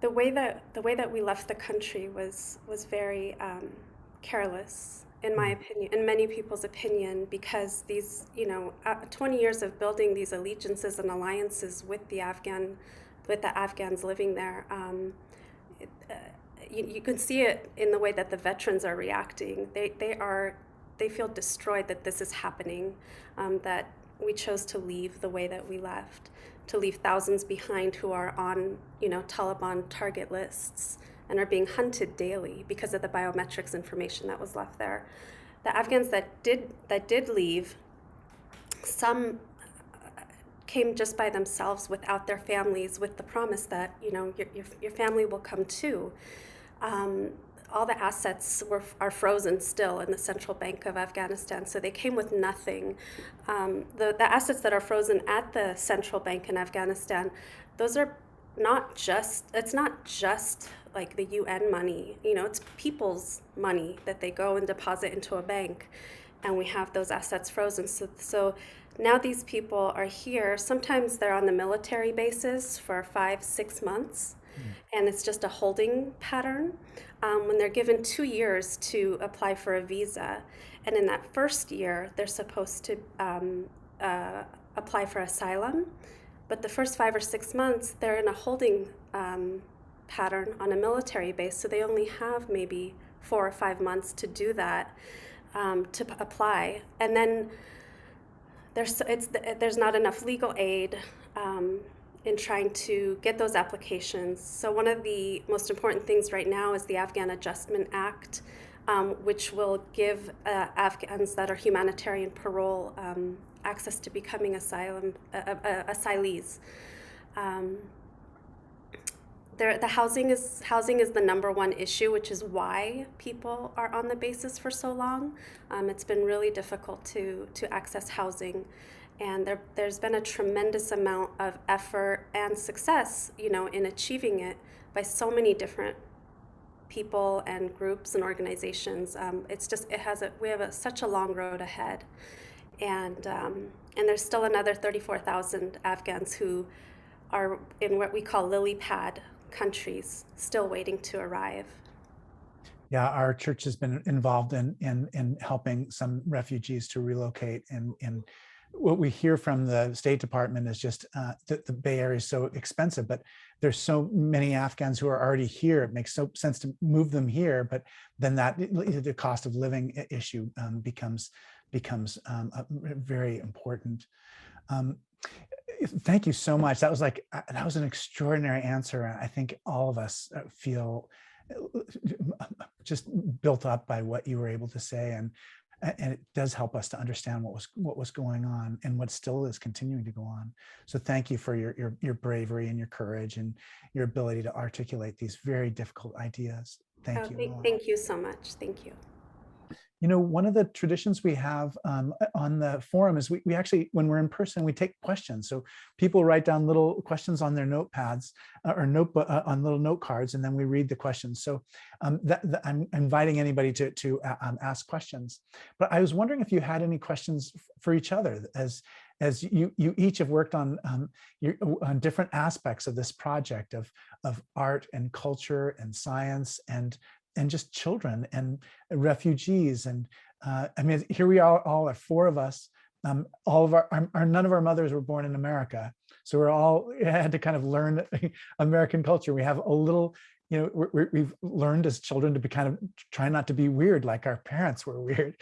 The way that we left the country was very careless, in my opinion, in many people's opinion, because these 20 years of building these allegiances and alliances with the Afghans living there, you can see it in the way that the veterans are reacting. They feel destroyed that this is happening, that we chose to leave the way that we left, to leave thousands behind who are on, Taliban target lists and are being hunted daily because of the biometrics information that was left there. The Afghans that did leave, some came just by themselves without their families, with the promise that, your family will come too. All the assets are frozen still in the central bank of Afghanistan, so they came with nothing. The assets that are frozen at the central bank in Afghanistan, those are it's not just like the UN money, it's people's money that they go and deposit into a bank, and we have those assets frozen. So now these people are here. Sometimes they're on the military bases for 5-6 months, and it's just a holding pattern. When they're given 2 years to apply for a visa, and in that first year, they're supposed to apply for asylum, but the first 5 or 6 months, they're in a holding pattern on a military base, so they only have maybe 4 or 5 months to do that, to apply, and then there's not enough legal aid in trying to get those applications. So one of the most important things right now is the Afghan Adjustment Act, which will give Afghans that are humanitarian parole access to becoming asylees. The housing is the number one issue, which is why people are on the bases for so long. It's been really difficult to access housing. And there's been a tremendous amount of effort and success, in achieving it by so many different people and groups and organizations. We have such a long road ahead, and there's still another 34,000 Afghans who are in what we call lily pad countries, still waiting to arrive. Yeah, our church has been involved in helping some refugees to relocate, and what we hear from the State Department is just that the Bay Area is so expensive, but there's so many Afghans who are already here. It makes so sense to move them here, but then the cost of living issue becomes very important. Thank you so much. That was an extraordinary answer. I think all of us feel just built up by what you were able to say, and and it does help us to understand what was going on and what still is continuing to go on. So thank you for your bravery and your courage and your ability to articulate these very difficult ideas. Thank you. Thank you so much. Thank you. You know, one of the traditions we have on the forum is we actually, when we're in person, we take questions. So people write down little questions on their notepads or notebook on little note cards, and then we read the questions. So I'm inviting anybody to ask questions. But I was wondering if you had any questions for each other, as you each have worked on different aspects of this project of art and culture and science and just children and refugees. And I mean, here we are, all are four of us. All of none of our mothers were born in America. So we're all had to kind of learn American culture. We have a little, you know, we've learned as children to be kind of try not to be weird like our parents were weird.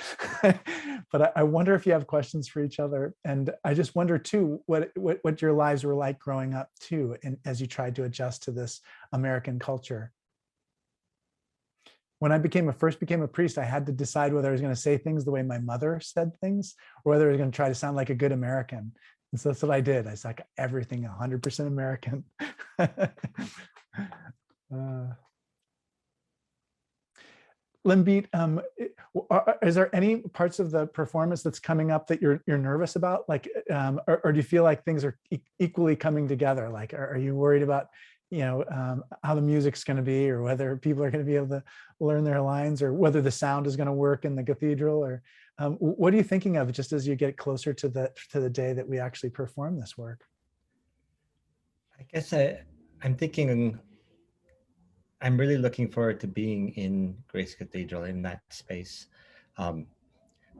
But I wonder if you have questions for each other. And I just wonder too, what your lives were like growing up too, and as you tried to adjust to this American culture. When I first became a priest, I had to decide whether I was going to say things the way my mother said things, or whether I was going to try to sound like a good American. And so that's what I did. I was like, everything 100% American. Lembit, is there any parts of the performance that's coming up that you're nervous about? Like, or do you feel like things are equally coming together? Like, are you worried about, you know, how the music's going to be, or whether people are going to be able to learn their lines, or whether the sound is going to work in the cathedral, or what are you thinking of just as you get closer to the day that we actually perform this work? I guess I'm thinking, I'm really looking forward to being in Grace Cathedral, in that space,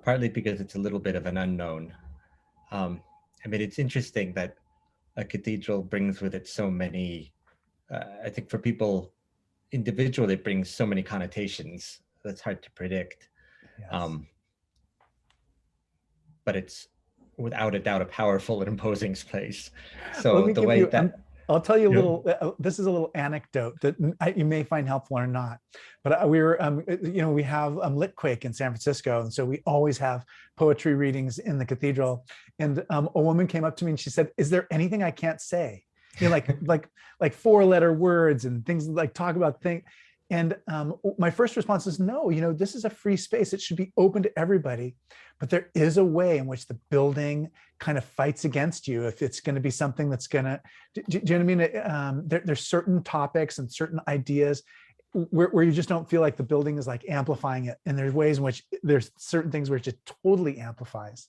partly because it's a little bit of an unknown. I mean, it's interesting that a cathedral brings with it so many, I think for people individually, it brings so many connotations that's hard to predict. Yes. But it's without a doubt a powerful and imposing space. So the way that I'll tell you a little, this is a little anecdote that you may find helpful or not, but we were, you know, we have Litquake in San Francisco. And so we always have poetry readings in the cathedral. And a woman came up to me and she said, "Is there anything I can't say?" You know, like 4-letter words and things, like talk about things. And my first response is, no, you know, this is a free space. It should be open to everybody. But there is a way in which the building kind of fights against you if it's going to be something that's going to, do you know what I mean? There's certain topics and certain ideas where you just don't feel like the building is like amplifying it. And there's ways in which there's certain things where it just totally amplifies.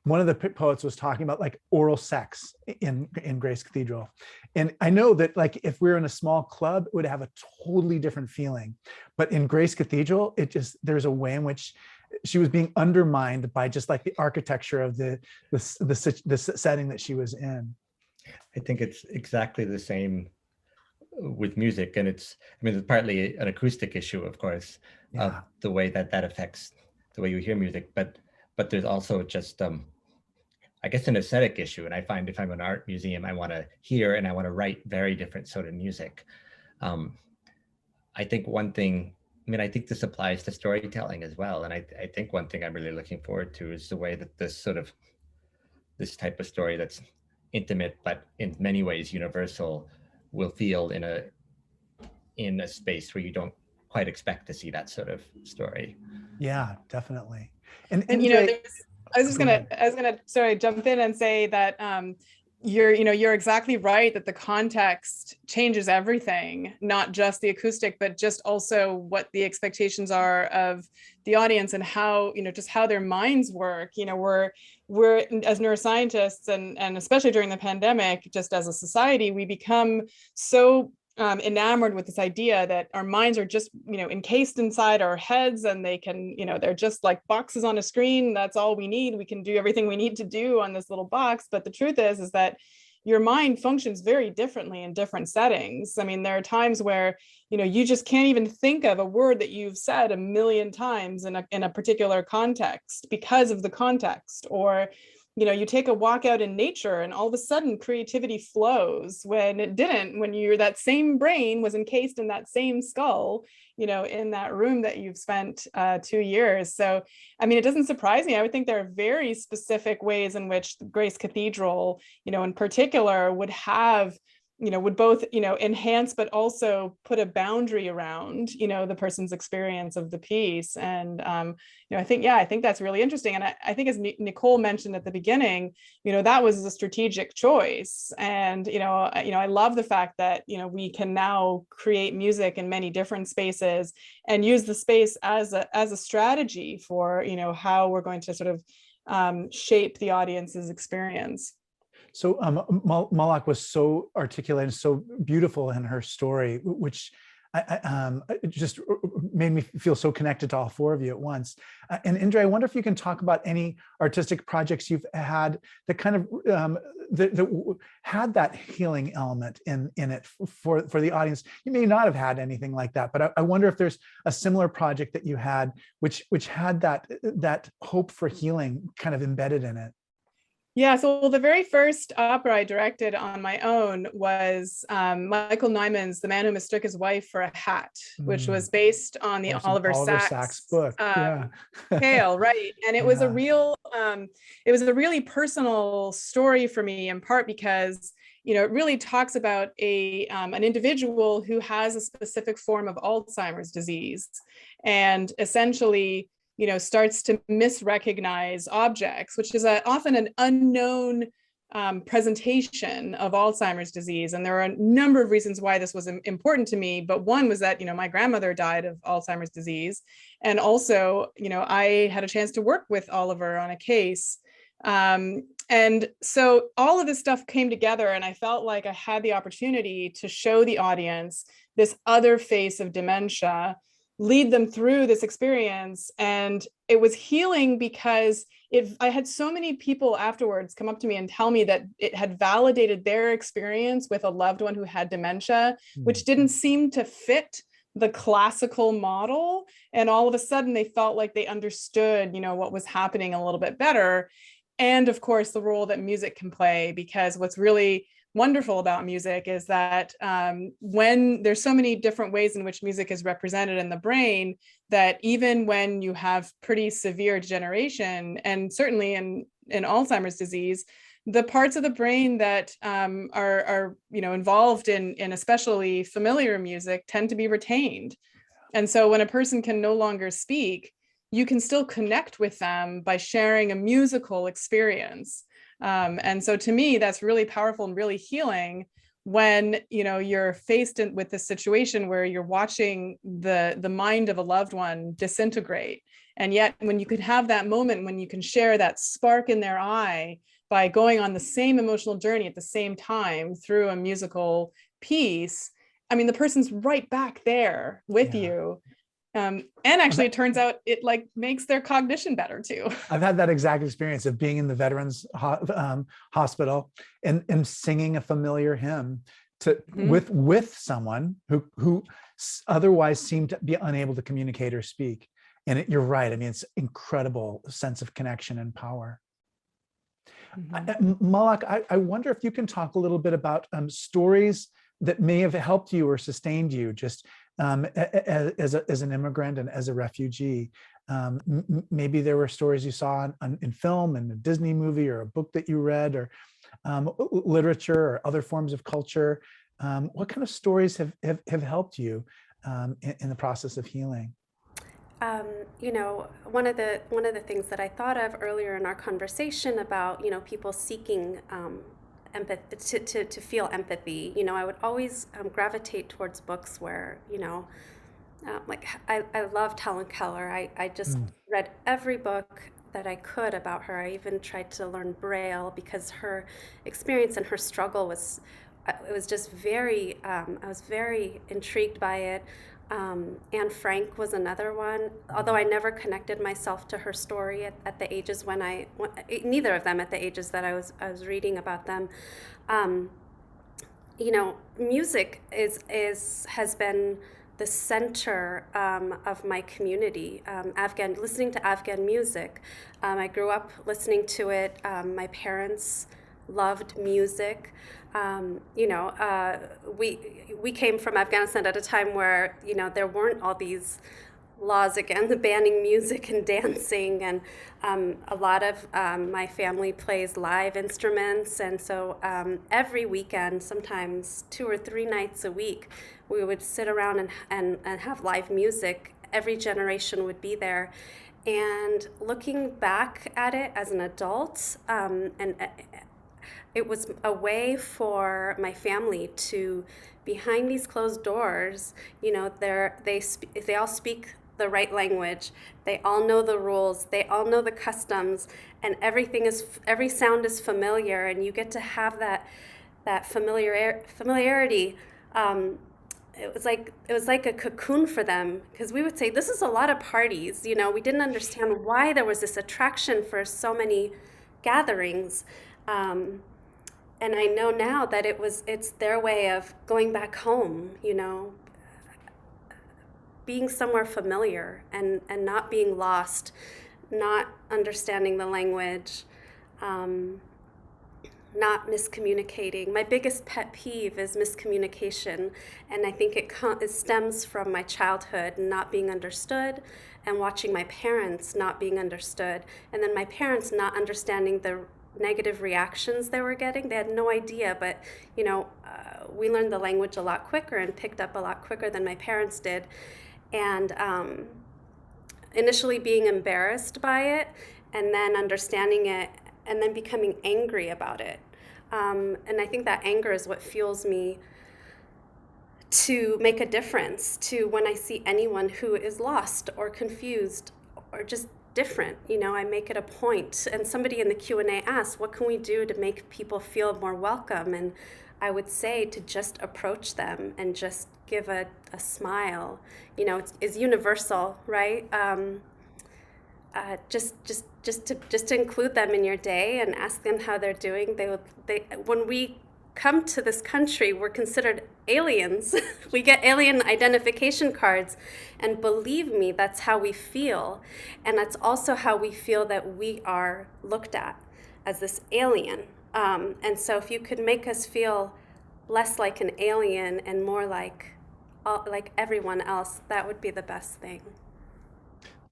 One of the poets was talking about like oral sex in Grace Cathedral. And I know that like if we're in a small club, it would have a totally different feeling. But in Grace Cathedral, there's a way in which she was being undermined by just like the architecture of the setting that she was in. I think it's exactly the same with music. And it's partly an acoustic issue, of course, of the way that affects the way you hear music. But there's also just, I guess, an aesthetic issue. And I find if I'm an art museum, I want to hear and I want to write very different sort of music. I think one thing, I think this applies to storytelling as well. And I think one thing I'm really looking forward to is the way that this type of story that's intimate, but in many ways universal, will feel in a space where you don't quite expect to see that sort of story. Yeah, definitely. And you know, I was gonna jump in and say that you're exactly right that the context changes everything, not just the acoustic, but just also what the expectations are of the audience and how, just how their minds work. We're as neuroscientists and especially during the pandemic, just as a society, we become so enamored with this idea that our minds are just, encased inside our heads, and they can, they're just like boxes on a screen. That's all we need. We can do everything we need to do on this little box. But the truth is that your mind functions very differently in different settings. There are times where, you just can't even think of a word that you've said 1 million times in a particular context because of the context, or you take a walk out in nature and all of a sudden creativity flows when it didn't, when that same brain was encased in that same skull, in that room that you've spent 2 years. So, I mean, it doesn't surprise me. I would think there are very specific ways in which Grace Cathedral, in particular, would have, would both, enhance, but also put a boundary around, the person's experience of the piece. And, I think that's really interesting. And I think, as Nicole mentioned at the beginning, that was a strategic choice. And, I love the fact that, we can now create music in many different spaces and use the space as a strategy for, how we're going to sort of shape the audience's experience. So Malaak was so articulate and so beautiful in her story, which it just made me feel so connected to all four of you at once. And Indre, I wonder if you can talk about any artistic projects you've had that kind of that had that healing element in it for the audience. You may not have had anything like that, but I wonder if there's a similar project that you had which had that hope for healing kind of embedded in it. Yeah, so the very first opera I directed on my own was Michael Nyman's The Man Who Mistook His Wife for a Hat, which was based on the Oliver Sacks book. tale, right? And it was a real, it was a really personal story for me, in part because it really talks about an individual who has a specific form of Alzheimer's disease, and essentially starts to misrecognize objects, which is often an unknown presentation of Alzheimer's disease. And there are a number of reasons why this was important to me. But one was that, my grandmother died of Alzheimer's disease. And also, I had a chance to work with Oliver on a case. And so all of this stuff came together, and I felt like I had the opportunity to show the audience this other face of dementia, lead them through this experience. And it was healing because I had so many people afterwards come up to me and tell me that it had validated their experience with a loved one who had dementia, which didn't seem to fit the classical model. And all of a sudden they felt like they understood, what was happening a little bit better. And of course, the role that music can play, because what's really wonderful about music is that when there's so many different ways in which music is represented in the brain, that even when you have pretty severe degeneration, and certainly in Alzheimer's disease, the parts of the brain that are involved in especially familiar music tend to be retained. And so when a person can no longer speak, you can still connect with them by sharing a musical experience. And so to me, that's really powerful and really healing when, you're faced with this situation where you're watching the mind of a loved one disintegrate. And yet when you could have that moment when you can share that spark in their eye by going on the same emotional journey at the same time through a musical piece, I mean, the person's right back there with you. And actually, it turns out it makes their cognition better too. I've had that exact experience of being in the Veterans Hospital and singing a familiar hymn with someone who otherwise seemed to be unable to communicate or speak. And you're right. I mean, it's incredible sense of connection and power. Malaak, I wonder if you can talk a little bit about stories that may have helped you or sustained you just as an immigrant and as a refugee. Maybe there were stories you saw in film, in a Disney movie, or a book that you read, or literature or other forms of culture. What kind of stories have helped you in the process of healing? One of the things that I thought of earlier in our conversation about, people seeking empathy, to feel empathy, I would always gravitate towards books where, I loved Helen Keller. I just read every book that I could about her. I even tried to learn Braille because her experience and her struggle was just very, I was very intrigued by it. Anne Frank was another one, although I never connected myself to her story at the ages neither of them at the ages that I was reading about them. Music has been the center of my community. Listening to Afghan music. I grew up listening to it. My parents loved music. We came from Afghanistan at a time where, there weren't all these laws against banning music and dancing, and a lot of my family plays live instruments, and so every weekend, sometimes 2 or 3 nights a week, we would sit around and have live music. Every generation would be there. And looking back at it as an adult, it was a way for my family to, behind these closed doors, they all speak the right language. They all know the rules. They all know the customs, and every sound is familiar, and you get to have that familiarity. It was like a cocoon for them, because we would say, this is a lot of parties. We didn't understand why there was this attraction for so many gatherings. And I know now that it's their way of going back home, being somewhere familiar and not being lost, not understanding the language, not miscommunicating. My biggest pet peeve is miscommunication, and I think it stems from my childhood, not being understood, and watching my parents not being understood, and then my parents not understanding the negative reactions they were getting. They had no idea, but we learned the language a lot quicker and picked up a lot quicker than my parents did. And initially being embarrassed by it, and then understanding it, and then becoming angry about it. And I think that anger is what fuels me to make a difference, to when I see anyone who is lost or confused or just different, I make it a point. And somebody in the Q&A asked, what can we do to make people feel more welcome? And I would say to just approach them and just give a smile. It's universal, right? Just to include them in your day and ask them how they're doing. When we come to this country, we're considered aliens. We get alien identification cards, and believe me, that's how we feel. And that's also how we feel that we are looked at, as this alien. And so if you could make us feel less like an alien and more like everyone else, that would be the best thing.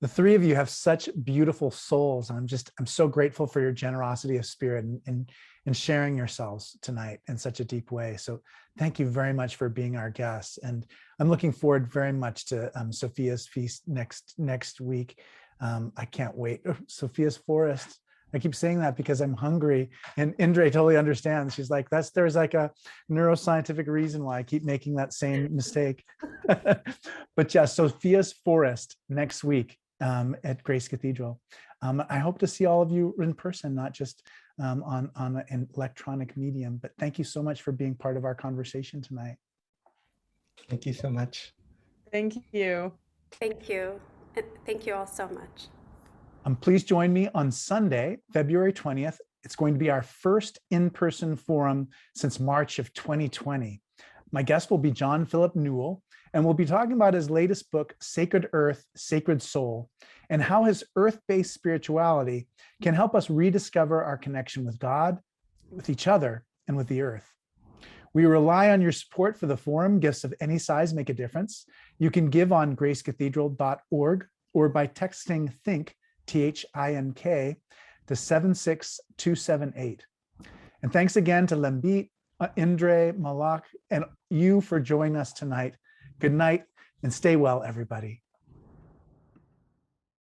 The three of you have such beautiful souls. I'm so grateful for your generosity of spirit and sharing yourselves tonight in such a deep way. So thank you very much for being our guests. And I'm looking forward very much to Sophia's feast next week. I can't wait. Sophia's Forest. I keep saying that because I'm hungry, and Indre totally understands. She's like, there's like a neuroscientific reason why I keep making that same mistake. But yeah, Sophia's Forest next week at Grace Cathedral. I hope to see all of you in person, not just on an electronic medium. But thank you so much for being part of our conversation tonight. Thank you so much. Thank you. Thank you. Thank you all so much. Please join me on Sunday, February 20th. It's going to be our first in-person forum since March of 2020. My guest will be John Philip Newell, and we'll be talking about his latest book, Sacred Earth, Sacred Soul, and how his earth-based spirituality can help us rediscover our connection with God, with each other, and with the earth. We rely on your support for the forum. Gifts of any size make a difference. You can give on gracecathedral.org or by texting THINK, THINK, to 76278. And thanks again to Lembit, Indre, Malaak, and you for joining us tonight. Good night and stay well, everybody.